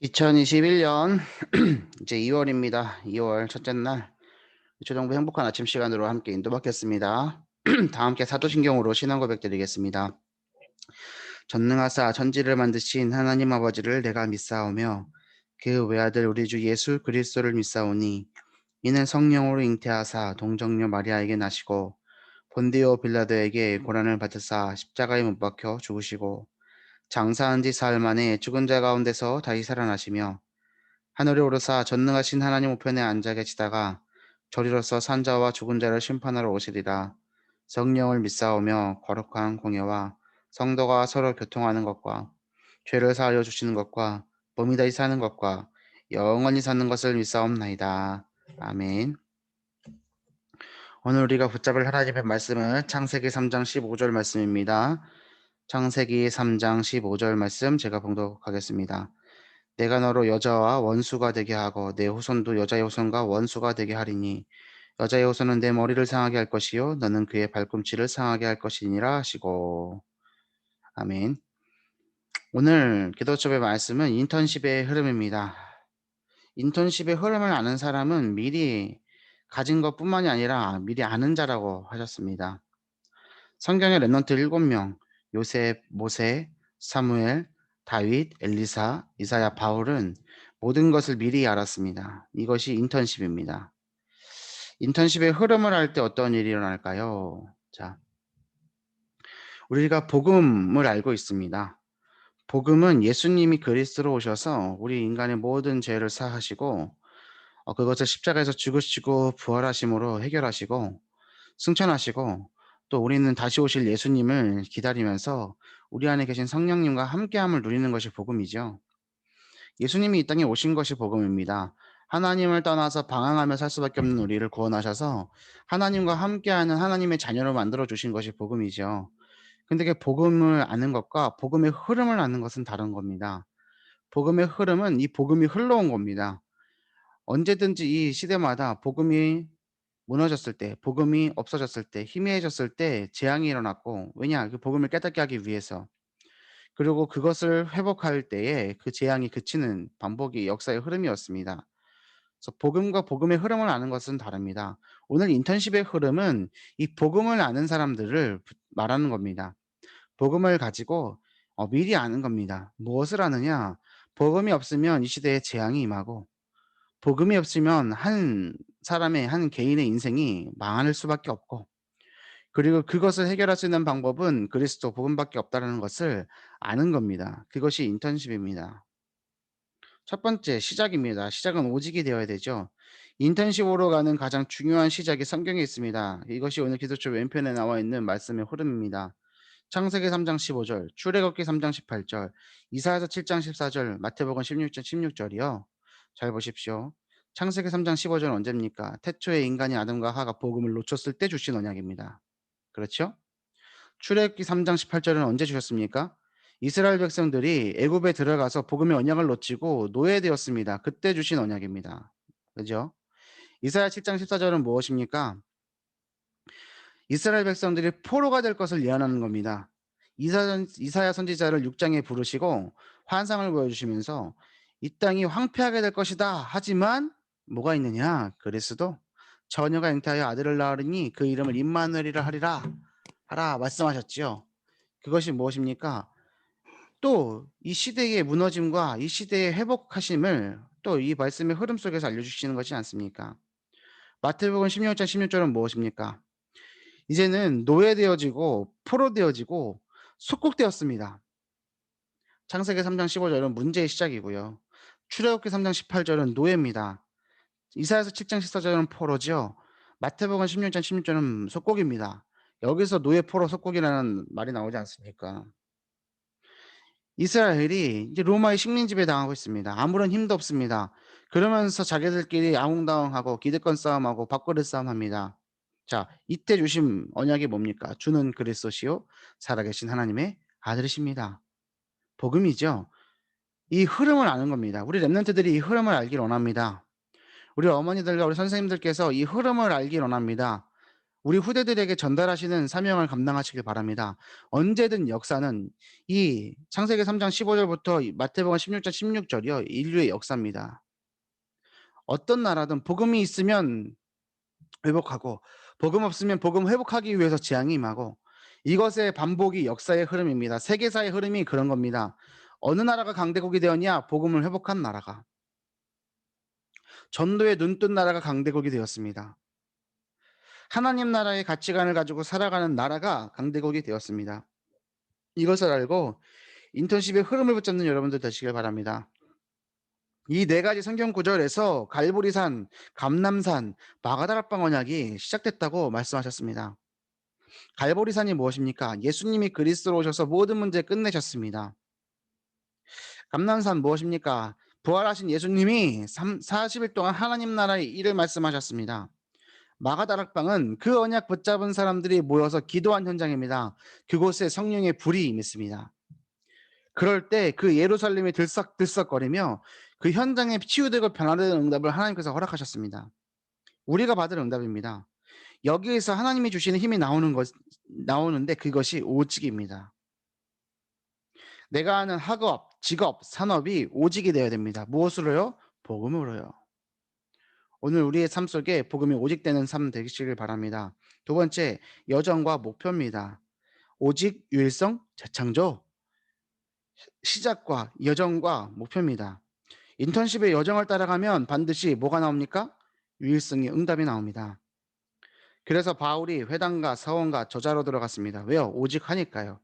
2021년 이제 2월입니다. 2월 첫째 날 초정부 행복한 아침 시간으로 함께 인도받겠습니다. 다 함께 사도신경으로 신앙 고백 드리겠습니다. 전능하사 천지를 만드신 하나님 아버지를 내가 믿사오며 그 외아들 우리 주 예수 그리스도를 믿사오니 이는 성령으로 잉태하사 동정녀 마리아에게 나시고 본디오 빌라도에게 고난을 받으사 십자가에 못 박혀 죽으시고 장사한 지 사흘 만에 죽은 자 가운데서 다시 살아나시며 하늘에 오르사 전능하신 하나님 우편에 앉아 계시다가 저리로서 산자와 죽은 자를 심판하러 오시리라. 성령을 믿사오며 거룩한 공예와 성도가 서로 교통하는 것과 죄를 사하여 주시는 것과 몸이 다시 사는 것과 영원히 사는 것을 믿사옵나이다. 아멘. 오늘 우리가 붙잡을 하나님의 말씀은 창세기 3장 15절 말씀입니다. 창세기 3장 15절 말씀 제가 봉독하겠습니다. 내가 너로 여자와 원수가 되게 하고 내 후손도 여자의 후손과 원수가 되게 하리니 여자의 후손은 내 머리를 상하게 할 것이요 너는 그의 발꿈치를 상하게 할 것이니라 하시고. 아멘. 오늘 기도첩의 말씀은 인턴십의 흐름입니다. 인턴십의 흐름을 아는 사람은 미리 가진 것뿐만이 아니라 미리 아는 자라고 하셨습니다. 성경의 렘넌트 7명, 요셉, 모세, 사무엘, 다윗, 엘리사, 이사야, 바울은 모든 것을 미리 알았습니다. 이것이 인턴십입니다. 인턴십의 흐름을 할 때 어떤 일이 일어날까요? 자, 우리가 복음을 알고 있습니다. 복음은 예수님이 그리스도로 오셔서 우리 인간의 모든 죄를 사하시고 그것을 십자가에서 죽으시고 부활하심으로 해결하시고 승천하시고 또 우리는 다시 오실 예수님을 기다리면서 우리 안에 계신 성령님과 함께함을 누리는 것이 복음이죠. 예수님이 이 땅에 오신 것이 복음입니다. 하나님을 떠나서 방황하며 살 수밖에 없는 우리를 구원하셔서 하나님과 함께하는 하나님의 자녀로 만들어 주신 것이 복음이죠. 근데 그 복음을 아는 것과 복음의 흐름을 아는 것은 다른 겁니다. 복음의 흐름은 이 복음이 흘러온 겁니다. 언제든지 이 시대마다 복음이 무너졌을 때, 복음이 없어졌을 때, 희미해졌을 때 재앙이 일어났고, 왜냐? 그 복음을 깨닫게 하기 위해서. 그리고 그것을 회복할 때에 그 재앙이 그치는 반복이 역사의 흐름이었습니다. 그래서 복음과 복음의 흐름을 아는 것은 다릅니다. 오늘 인턴십의 흐름은 이 복음을 아는 사람들을 말하는 겁니다. 복음을 가지고 미리 아는 겁니다. 무엇을 아느냐? 복음이 없으면 이 시대에 재앙이 임하고, 복음이 없으면 한 사람의 한 개인의 인생이 망할 수밖에 없고, 그리고 그것을 해결할 수 있는 방법은 그리스도 복음밖에 없다는 것을 아는 겁니다. 그것이 인턴십입니다. 첫 번째 시작입니다. 시작은 오직이 되어야 되죠. 인턴십으로 가는 가장 중요한 시작이 성경에 있습니다. 이것이 오늘 기도처 왼편에 나와 있는 말씀의 흐름입니다. 창세기 3장 15절, 출애굽기 3장 18절, 이사야서 7장 14절, 마태복음 16장 16절이요. 잘 보십시오. 창세기 3장 15절은 언제입니까? 태초에 인간이 아담과 하가 복음을 놓쳤을 때 주신 언약입니다. 그렇죠? 출애굽기 3장 18절은 언제 주셨습니까? 이스라엘 백성들이 애굽에 들어가서 복음의 언약을 놓치고 노예되었습니다. 그때 주신 언약입니다. 그죠? 이사야 7장 14절은 무엇입니까? 이스라엘 백성들이 포로가 될 것을 예언하는 겁니다. 이사야 선지자를 6장에 부르시고 환상을 보여주시면서 이 땅이 황폐하게 될 것이다. 하지만 뭐가 있느냐? 그리스도 처녀가 잉태하여 아들을 낳으리니 그 이름을 임마누엘이라 하라 말씀하셨지요. 그것이 무엇입니까? 또 이 시대의 무너짐과 이 시대의 회복하심을 또 이 말씀의 흐름 속에서 알려주시는 것이 않습니까? 마태복음 16장 16절은 무엇입니까? 이제는 노예되어지고 포로되어지고 속국되었습니다. 창세기 3장 15절은 문제의 시작이고요. 출애굽기 3장 18절은 노예입니다. 이사야서 7장 14절은 포로죠. 마태복음 16장 16절은 속국입니다. 여기서 노예, 포로, 속국이라는 말이 나오지 않습니까? 이스라엘이 이제 로마의 식민지배 당하고 있습니다. 아무런 힘도 없습니다. 그러면서 자기들끼리 아웅다웅하고 기득권 싸움하고 밥그릇 싸움합니다. 자, 이때 주신 언약이 뭡니까? 주는 그리스도시요 살아계신 하나님의 아들이십니다. 복음이죠. 이 흐름을 아는 겁니다. 우리 렘넌트들이 이 흐름을 알길 원합니다. 우리 어머니들과 우리 선생님들께서 이 흐름을 알길 원합니다. 우리 후대들에게 전달하시는 사명을 감당하시길 바랍니다. 언제든 역사는 이 창세기 3장 15절부터 마태복음 16장 16절이요. 인류의 역사입니다. 어떤 나라든 복음이 있으면 회복하고 복음 없으면 복음 회복하기 위해서 재앙이 임하고 이것의 반복이 역사의 흐름입니다. 세계사의 흐름이 그런 겁니다. 어느 나라가 강대국이 되었냐? 복음을 회복한 나라가. 전도에 눈뜬 나라가 강대국이 되었습니다. 하나님 나라의 가치관을 가지고 살아가는 나라가 강대국이 되었습니다. 이것을 알고 인턴십의 흐름을 붙잡는 여러분들 되시길 바랍니다. 이 네 가지 성경 구절에서 갈보리산, 감남산, 마가다락방 언약이 시작됐다고 말씀하셨습니다. 갈보리산이 무엇입니까? 예수님이 그리스도로 오셔서 모든 문제 끝내셨습니다. 감남산 무엇입니까? 부활하신 예수님이 40일 동안 하나님 나라의 일을 말씀하셨습니다. 마가다락방은 그 언약 붙잡은 사람들이 모여서 기도한 현장입니다. 그곳에 성령의 불이 임했습니다. 그럴 때 그 예루살렘이 들썩들썩거리며 그 현장에 치유되고 변화되는 응답을 하나님께서 허락하셨습니다. 우리가 받을 응답입니다. 여기에서 하나님이 주시는 힘이 나오는데 그것이 오직입니다. 내가 하는 학업, 직업, 산업이 오직이 되어야 됩니다. 무엇으로요? 복음으로요. 오늘 우리의 삶 속에 복음이 오직되는 삶 되시길 바랍니다. 두 번째, 여정과 목표입니다. 오직, 유일성, 재창조, 시작과 여정과 목표입니다. 인턴십의 여정을 따라가면 반드시 뭐가 나옵니까? 유일성의 응답이 나옵니다. 그래서 바울이 회당과 사원과 저자로 들어갔습니다. 왜요? 오직 하니까요.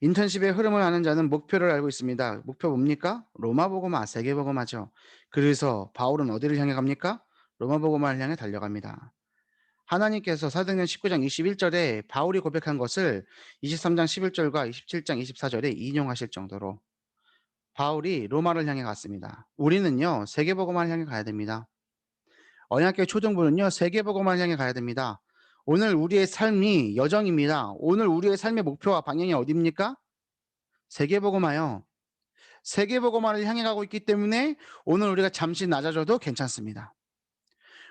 인턴십의 흐름을 아는 자는 목표를 알고 있습니다. 목표 뭡니까? 로마복음화, 세계복음화죠. 그래서 바울은 어디를 향해 갑니까? 로마복음화를 향해 달려갑니다. 하나님께서 사도행전 19장 21절에 바울이 고백한 것을 23장 11절과 27장 24절에 인용하실 정도로 바울이 로마를 향해 갔습니다. 우리는요, 세계복음화를 향해 가야 됩니다. 언약교회 초등부는요, 세계복음화를 향해 가야 됩니다. 오늘 우리의 삶이 여정입니다. 오늘 우리의 삶의 목표와 방향이 어디입니까? 세계복음화요. 세계복음화를 향해 가고 있기 때문에 오늘 우리가 잠시 낮아져도 괜찮습니다.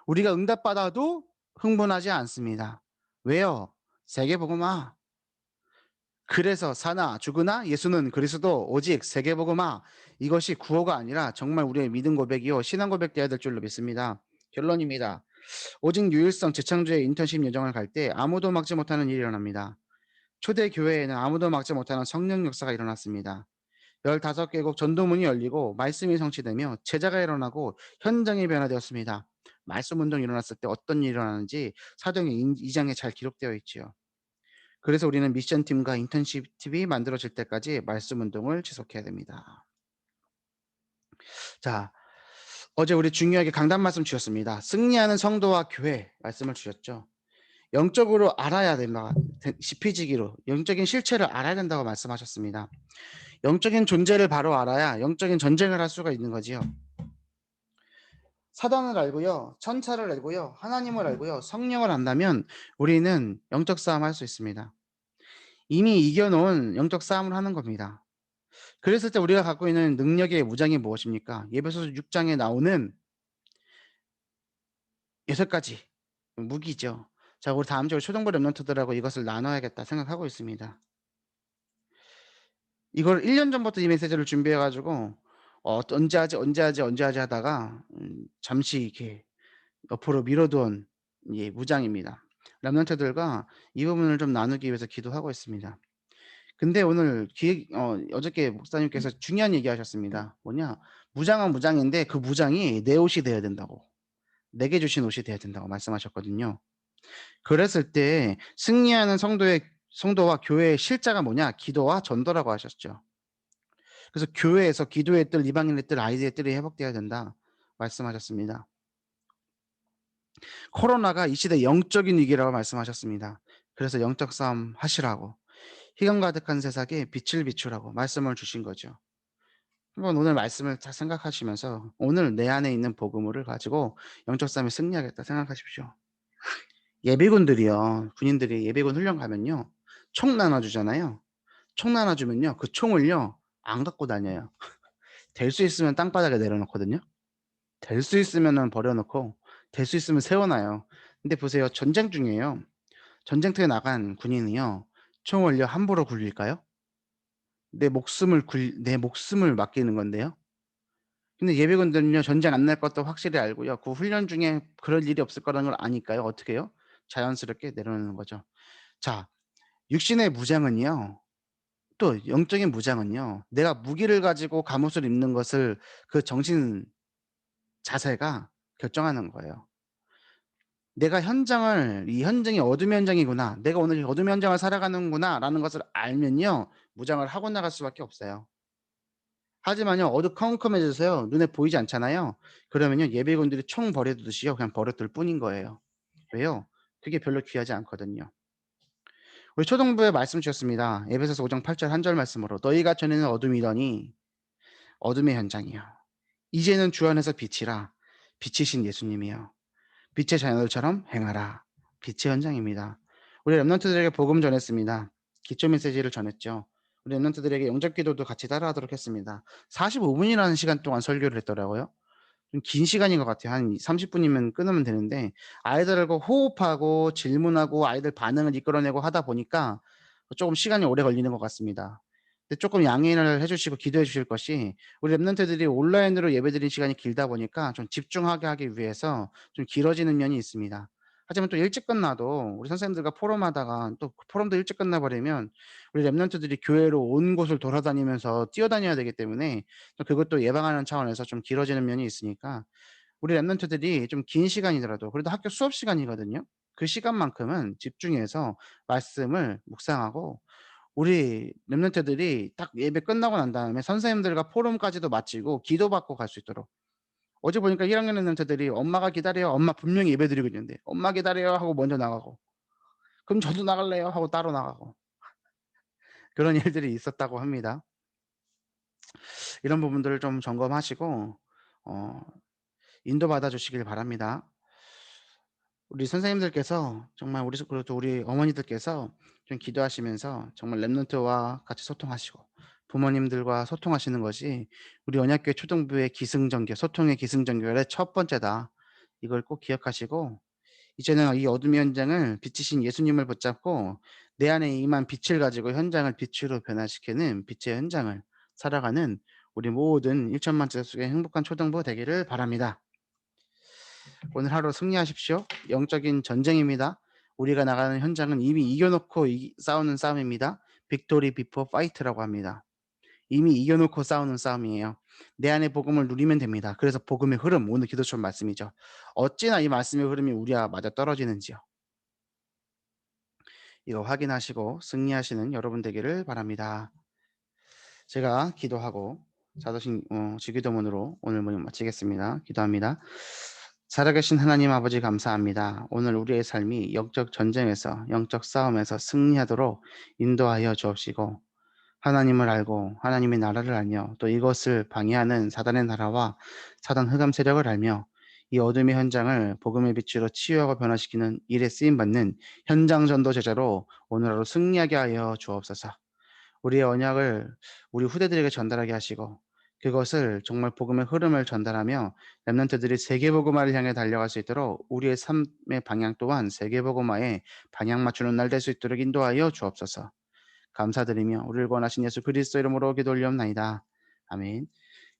우리가 응답받아도 흥분하지 않습니다. 왜요? 세계복음화. 그래서 사나 죽으나 예수는 그리스도 오직 세계복음화. 이것이 구호가 아니라 정말 우리의 믿음 고백이요 신앙 고백되어야 될 줄로 믿습니다. 결론입니다. 오직 유일성 재창조의 인턴십 여정을 갈 때 아무도 막지 못하는 일이 일어납니다. 초대 교회에는 아무도 막지 못하는 성령 역사가 일어났습니다. 15개국 전도문이 열리고 말씀이 성취되며 제자가 일어나고 현장이 변화되었습니다. 말씀 운동이 일어났을 때 어떤 일이 일어나는지 사도행전 2장에 잘 기록되어 있지요. 그래서 우리는 미션팀과 인턴십 팀이 만들어질 때까지 말씀 운동을 지속해야 됩니다. 자, 어제 우리 중요하게 강단 말씀 주셨습니다. 승리하는 성도와 교회 말씀을 주셨죠. 영적으로 알아야 된다. 지피지기로 영적인 실체를 알아야 된다고 말씀하셨습니다. 영적인 존재를 바로 알아야 영적인 전쟁을 할 수가 있는 거지요. 사단을 알고요, 천사를 알고요, 하나님을 알고요, 성령을 안다면 우리는 영적 싸움 할 수 있습니다. 이미 이겨놓은 영적 싸움을 하는 겁니다. 그랬을 때 우리가 갖고 있는 능력의 무장이 무엇입니까? 예배소 6장에 나오는 6가지 무기죠. 자, 우리 다음 주에 초등부 랩런트들하고 이것을 나눠야겠다 생각하고 있습니다. 이걸 1년 전부터 이 메시지를 준비해 가지고 언제 하지 하다가 잠시 이렇게 옆으로 미뤄둔 무장입니다. 랩런트들과 이 부분을 좀 나누기 위해서 기도하고 있습니다. 근데 오늘 어저께 목사님께서 중요한 얘기하셨습니다. 뭐냐? 무장은 무장인데 그 무장이 내 옷이 돼야 된다고. 내게 주신 옷이 돼야 된다고 말씀하셨거든요. 그랬을 때 승리하는 성도와 교회의 실자가 뭐냐? 기도와 전도라고 하셨죠. 그래서 교회에서 기도의 뜰, 이방인의 뜰, 아이들의 뜰이 회복돼야 된다 말씀하셨습니다. 코로나가 이 시대 영적인 위기라고 말씀하셨습니다. 그래서 영적 싸움 하시라고 희망 가득한 세상에 빛을 비추라고 말씀을 주신 거죠. 한번 오늘 말씀을 잘 생각하시면서 오늘 내 안에 있는 복음을 가지고 영적 싸움에 승리하겠다 생각하십시오. 예비군들이요, 군인들이 예비군 훈련 가면요, 총 나눠주잖아요. 총 나눠주면요, 그 총을요 안 갖고 다녀요. 될 수 있으면 땅바닥에 내려놓거든요. 될 수 있으면은 버려놓고 될 수 있으면 세워놔요. 근데 보세요. 전쟁 중이에요. 전쟁터에 나간 군인이요. 총을요 함부로 굴릴까요? 내 목숨을 맡기는 건데요. 근데 예비군들은요 전쟁 안 날 것도 확실히 알고요. 그 훈련 중에 그럴 일이 없을 거라는 걸 아니까요. 어떻게 해요? 자연스럽게 내려놓는 거죠. 자, 육신의 무장은요. 또 영적인 무장은요. 내가 무기를 가지고 갑옷을 입는 것을 그 정신 자세가 결정하는 거예요. 내가 현장을 '이 현장이 어둠의 현장이구나. 내가 오늘 이 어둠의 현장을 살아가는구나.'라는 것을 알면요. 무장을 하고 나갈 수밖에 없어요. 하지만요. 어두컴컴해져서요. 눈에 보이지 않잖아요. 그러면요. 예비군들이 총 버려두듯이요. 그냥 버려둘 뿐인 거예요. 왜요? 그게 별로 귀하지 않거든요. 우리 초등부에 말씀 주셨습니다. 에베소서 5장 8절 한 절 말씀으로 "너희가 전에는 어둠이더니 어둠의 현장이요. 이제는 주 안에서 빛이라. 빛이신 예수님이여. 빛의 자녀들처럼 행하라." 빛의 현장입니다. 우리 렘넌트들에게 복음 전했습니다. 기초 메시지를 전했죠. 우리 렘넌트들에게 영접 기도도 같이 따라하도록 했습니다. 45 분이라는 시간 동안 설교를 했더라고요. 좀 긴 시간인 것 같아요. 한 30 분이면 끊으면 되는데 아이들하고 호흡하고 질문하고 아이들 반응을 이끌어내고 하다 보니까 쪼금 시간이 오래 걸리는 것 같습니다. 근데 쪼끔 양해를 해 주시고 기도해 주실 것이 우리 랩런트들이 온라인으로 예배드리는 시간이 길다 보니까 좀 집중하게 하기 위해서 좀 길어지는 면이 있습니다. 하지만 또 일찍 끝나도 우리 선생님들과 포럼하다가 또 그 포럼도 일찍 끝나 버리면 우리 랩런트들이 교회로 온 곳을 돌아다니면서 뛰어다녀야 되기 때문에 또 그것도 예방하는 차원에서 좀 길어지는 면이 있으니까 우리 랩런트들이 좀 긴 시간이더라도 그래도 학교 수업 시간이거든요. 그 시간만큼은 집중해서 말씀을 묵상하고 우리 랩런트들이 딱 예배 끝나고 난 다음에 선생님들과 포럼까지도 마치고 기도받고 갈 수 있도록 어제 보니까 1 학년 랩런트들이 "엄마가 기다려요." 엄마 분명히 예배드리고 있는데 "엄마 기다려요." 하고 먼저 나가고 "그럼 저도 나갈래요." 하고 따로 나가고 그런 일들이 있었다고 합니다. 이런 부분들을 좀 점검하시고 어 인도받아 주시길 바랍니다. 우리 선생님들께서 정말 그래도 우리 어머니들께서 좀 기도하시면서 정말 랩런트와 같이 소통하시고 부모님들과 소통하시는 것이 우리 언약교회 초등부의 기승전결 소통의 기승전결의 첫 번째다. 이걸 꼭 기억하시고 이제는 이 어둠의 현장을 빛이신 예수님을 붙잡고 내 안에 임한 빛을 가지고 현장을 빛으로 변화시키는 빛의 현장을 살아가는 우리 모든 1천만 족속의 행복한 초등부 되기를 바랍니다. 오늘 하루 승리하십시오. 영적인 전쟁입니다. 우리가 나가는 현장은 이미 이겨놓고 싸우는 싸움입니다. 빅토리 비포 파이트라고 합니다. 이미 이겨놓고 싸우는 싸움이에요. 내 안에 복음을 누리면 됩니다. 그래서 복음의 흐름, 오늘 기도처럼 말씀이죠. 어찌나 이 말씀의 흐름이 우리와 맞아 떨어지는지요. 이거 확인하시고 승리하시는 여러분 되기를 바랍니다. 제가 기도하고 자도신 주기도문으로 오늘 모임 마치겠습니다. 기도합니다. 살아계신 하나님 아버지 감사합니다. 오늘 우리의 삶이 영적 전쟁에서 영적 싸움에서 승리하도록 인도하여 주옵시고 하나님을 알고 하나님의 나라를 알며 또 이것을 방해하는 사단의 나라와 사단 흑암 세력을 알며 이 어둠의 현장을 복음의 빛으로 치유하고 변화시키는 일에 쓰임 받는 현장 전도 제자로 오늘 하루 승리하게 하여 주옵소서. 우리의 언약을 우리 후대들에게 전달하게 하시고 그것을 정말 복음의 흐름을 전달하며 렘넌트들이 세계 복음화를 향해 달려갈 수 있도록 우리의 삶의 방향 또한 세계 복음화에 방향 맞추는 날 될 수 있도록 인도하여 주옵소서. 감사드리며 우리를 권하신 예수 그리스도 이름으로 기도 올리옵나이다. 아멘.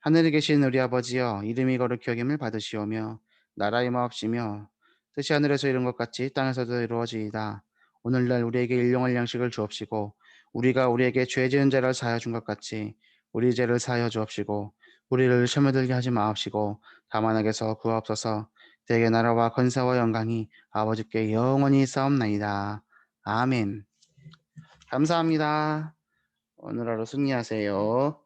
하늘에 계신 우리 아버지여 이름이 거룩히 여김을 받으시오며 나라의 마옵시며 뜻이 하늘에서 이룬 것 같이 땅에서도 이루어지이다. 오늘날 우리에게 일용할 양식을 주옵시고 우리가 우리에게 죄 지은 자를 사하여 준 것 같이 우리 죄를 사하여 주옵시고 우리를 시험에 들게 하지 마옵시고 다만 악에서 구하옵소서. 대개 나라와 권세와 영광이 아버지께 영원히 싸움나이다. 아멘. 감사합니다. 오늘 하루 승리하세요.